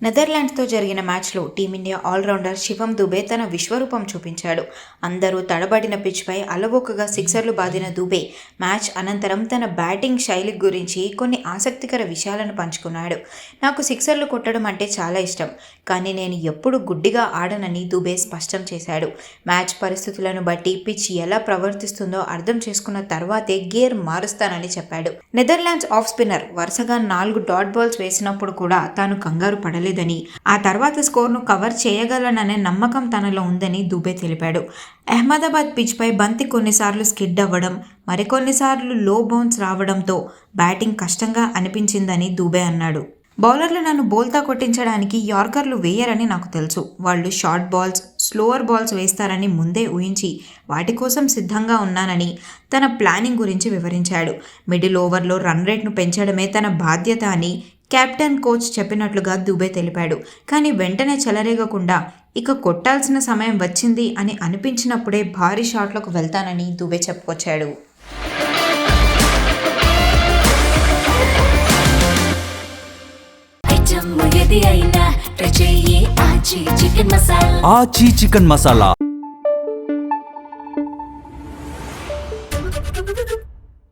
నెదర్లాండ్స్తో జరిగిన మ్యాచ్లో team India allrounder శివం దుబే తన విశ్వరూపం చూపించాడు. అందరూ తడబడిన పిచ్పై అలవోకగా సిక్సర్లు బాదిన దుబే మ్యాచ్ అనంతరం తన బ్యాటింగ్ శైలి గురించి కొన్ని ఆసక్తికర విషయాలను పంచుకున్నాడు. నాకు సిక్సర్లు కొట్టడం అంటే చాలా ఇష్టం, కానీ నేను ఎప్పుడు గుడ్డిగా ఆడనని దుబే స్పష్టం చేశాడు. మ్యాచ్ పరిస్థితులను బట్టి పిచ్ ఎలా ప్రవర్తిస్తుందో అర్థం చేసుకున్న తర్వాతే గేర్ మారుస్తానని చెప్పాడు. నెదర్లాండ్స్ ఆఫ్ స్పిన్నర్ వరుసగా 4 డాట్ బాల్స్ వేసినప్పుడు కూడా తాను కంగారు పడలేదు. ఆ తర్వాత స్కోర్ను కవర్ చేయగలననే నమ్మకం తనలో ఉందని దుబే తెలిపాడు. అహ్మదాబాద్ పిచ్పై బంతి కొన్నిసార్లు స్కిడ్ అవ్వడం, మరికొన్నిసార్లు లో బౌన్స్ రావడంతో బ్యాటింగ్ కష్టంగా అనిపించిందని దుబే అన్నాడు. బౌలర్లు నన్ను బోల్తా కొట్టించడానికి యార్కర్లు వేయరని నాకు తెలుసు. వాళ్ళు షార్ట్ బాల్స్, స్లోవర్ బాల్స్ వేస్తారని ముందే ఊహించి వాటి కోసం సిద్ధంగా ఉన్నానని తన ప్లానింగ్ గురించి వివరించాడు. మిడిల్ ఓవర్లో రన్ రేట్ను పెంచడమే తన బాధ్యత అని కెప్టెన్, కోచ్ చెప్పినట్లుగా దుబే తెలిపాడు. కానీ వెంటనే చెలరేగకుండా ఇక కొట్టాల్సిన సమయం వచ్చింది అని అనిపించినప్పుడే భారీ షాట్లకు వెళ్తానని దుబే చెప్పుకొచ్చాడు. ఆచి చికెన్ మసాలా